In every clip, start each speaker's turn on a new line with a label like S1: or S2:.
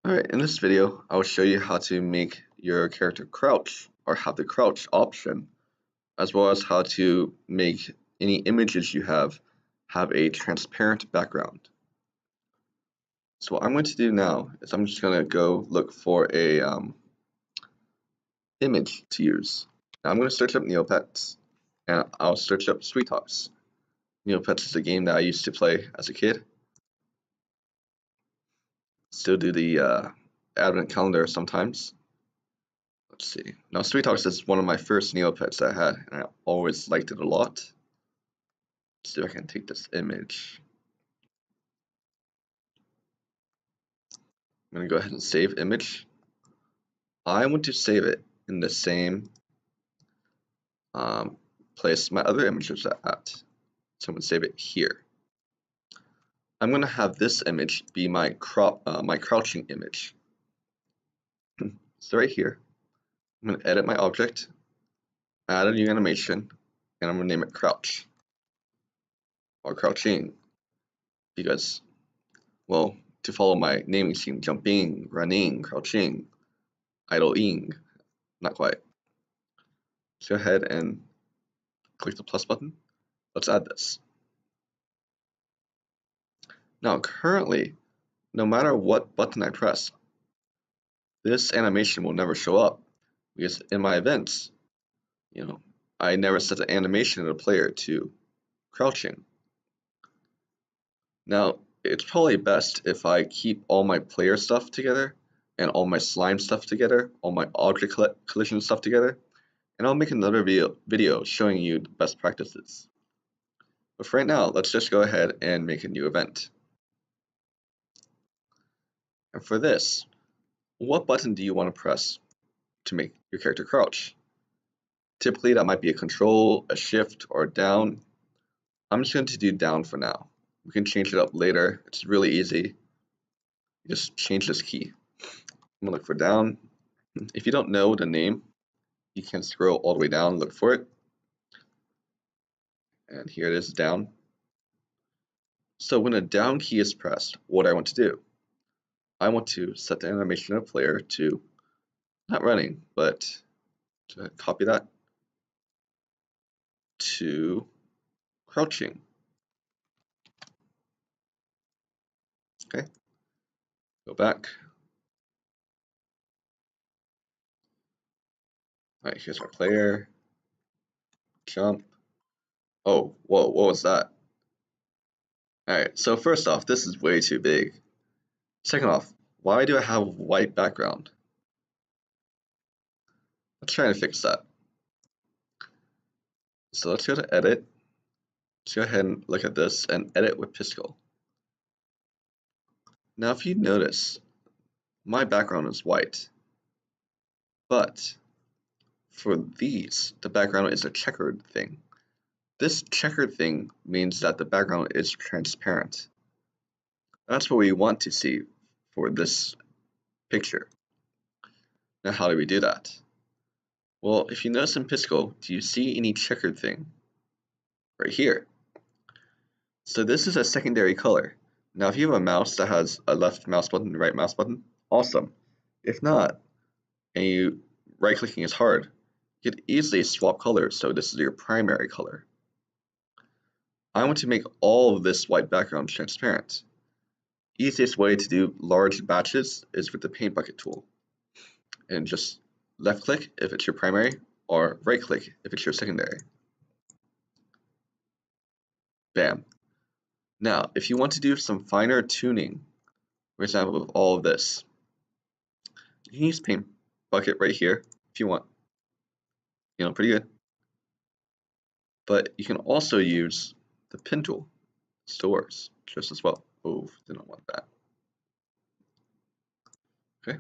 S1: Alright, in this video, I'll show you how to make your character crouch or have the crouch option, as well as how to make any images you have a transparent background. So what I'm going to do now is I'm just going to go look for a image to use. Now I'm going to search up Neopets, and I'll search up Sweet Talks. Neopets is a game that I used to play as a kid. Still do the advent calendar sometimes. Let's see. Now, Sweet Talks is one of my first Neopets that I had, and I always liked it a lot. Let's see if I can take this image. I'm going to go ahead and save image. I want to save it in the same place my other images are at. So I'm going to save it here. I'm going to have this image be my crouching image. So right here, I'm going to edit my object, add a new animation, and I'm going to name it crouch or crouching because, well, to follow my naming scheme, jumping, running, crouching, idling, not quite. Let's go ahead and click the plus button. Let's add this. Now currently, no matter what button I press, this animation will never show up because in my events, I never set the animation of the player to crouching. Now, it's probably best if I keep all my player stuff together and all my slime stuff together, all my object collision stuff together, and I'll make another video showing you the best practices. But for right now, let's just go ahead and make a new event. And for this, what button do you want to press to make your character crouch? Typically, that might be a control, a shift, or down. I'm just going to do down for now. We can change it up later. It's really easy. You just change this key. I'm going to look for down. If you don't know the name, you can scroll all the way down, look for it. And here it is, down. So when a down key is pressed, what do I want to do? I want to set the animation of player to not running, but to copy that to crouching. Okay, go back. All right, here's our player. Jump. Oh, whoa, what was that? All right, so first off, this is way too big. Second off, why do I have a white background? Let's try and fix that. So let's go to edit. Let's go ahead and look at this and edit with Piscal. Now, if you notice, my background is white, but for these, the background is a checkered thing. This checkered thing means that the background is transparent. That's what we want to see for this picture. Now, how do we do that? Well, if you notice in Piscal, do you see any checkered thing? Right here. So this is a secondary color. Now, if you have a mouse that has a left mouse button and right mouse button, awesome. If not, and right-clicking is hard, you could easily swap colors, so this is your primary color. I want to make all of this white background transparent. Easiest way to do large batches is with the paint bucket tool. And just left-click if it's your primary, or right-click if it's your secondary. Bam. Now, if you want to do some finer tuning, for example, with all of this, you can use paint bucket right here if you want. Pretty good. But you can also use the pen tool. Still works just as well. Oh, did not want that. Okay.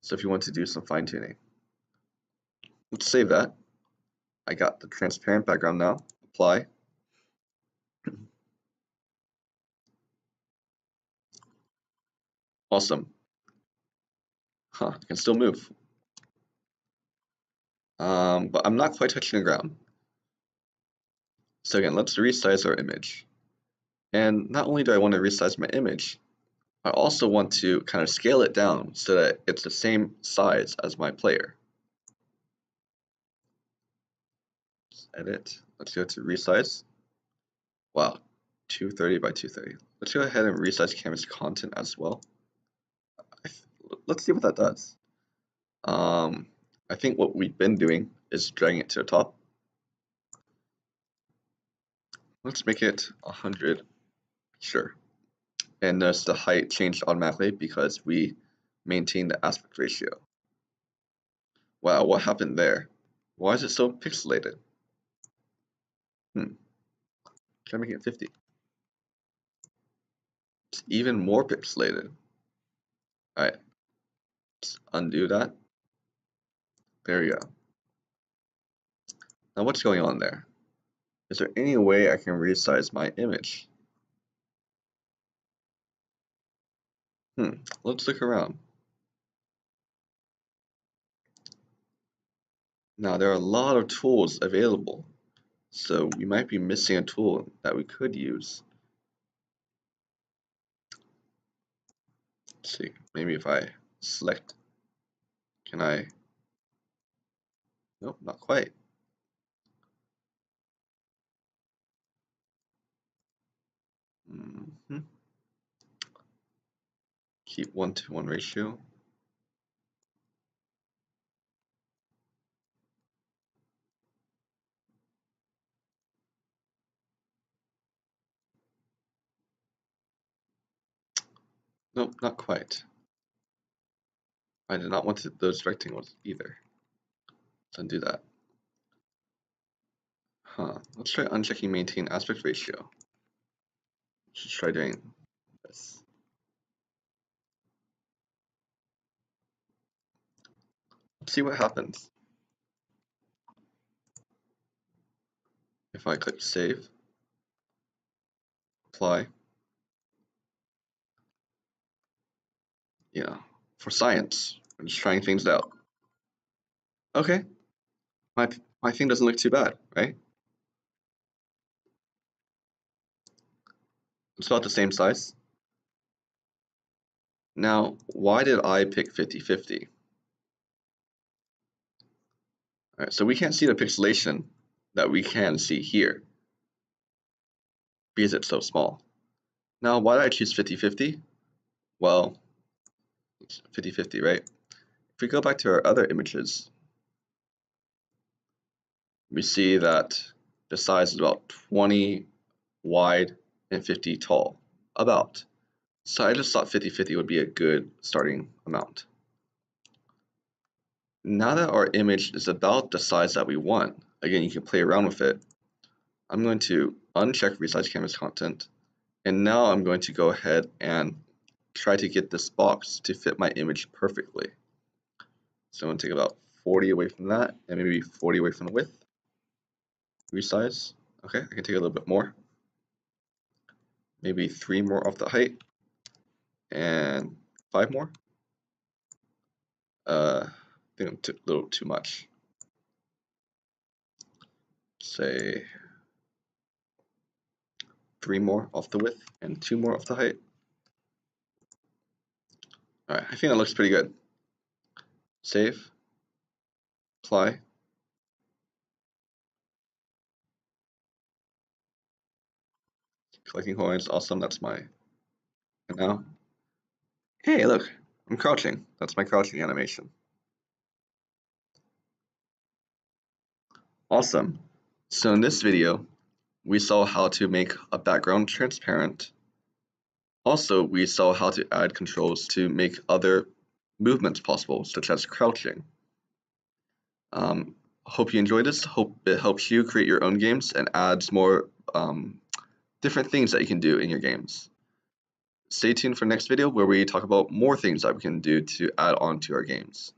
S1: So if you want to do some fine tuning, let's save that. I got the transparent background now. Apply. Awesome. Huh, I can still move. But I'm not quite touching the ground. So again, let's resize our image. And not only do I want to resize my image, I also want to kind of scale it down so that it's the same size as my player. Let's edit. Let's go to resize. Wow, 230 by 230. Let's go ahead and resize canvas content as well. Let's see what that does. I think what we've been doing is dragging it to the top. Let's make it 100, sure. And notice the height changed automatically because we maintained the aspect ratio. Wow, what happened there? Why is it so pixelated? Try making it 50. It's even more pixelated. Alright, let's undo that. There we go. Now what's going on there? Is there any way I can resize my image? Let's look around. Now there are a lot of tools available, so we might be missing a tool that we could use. Let's see, maybe if I select, can I? Nope, not quite. Keep 1-to-1 ratio. Nope, not quite. I did not want those rectangles either. Let's undo that. Let's try unchecking maintain aspect ratio. Let's try doing this. Let's see what happens. If I click save, apply, for science, I'm just trying things out. Okay, my thing doesn't look too bad, right? It's about the same size. Now, why did I pick 50-50? Alright, so we can't see the pixelation that we can see here because it's so small. Now, why did I choose 50-50? Well, it's 50-50, right? If we go back to our other images, we see that the size is about 20 wide and 50 tall, about. So I just thought 50-50 would be a good starting amount. Now that our image is about the size that we want, again, you can play around with it. I'm going to uncheck resize canvas content, and now I'm going to go ahead and try to get this box to fit my image perfectly. So I'm going to take about 40 away from that, and maybe 40 away from the width. Resize. Okay, I can take a little bit more. Maybe 3 more off the height, and 5 more. I think I took a little too much. Say 3 more off the width and 2 more off the height. Alright, I think that looks pretty good. Save, apply. Collecting coins, awesome, that's my, and now, hey look, I'm crouching. That's my crouching animation. Awesome. So in this video, we saw how to make a background transparent. Also, we saw how to add controls to make other movements possible, such as crouching. Hope you enjoyed this. Hope it helps you create your own games and adds more different things that you can do in your games. Stay tuned for the next video where we talk about more things that we can do to add on to our games.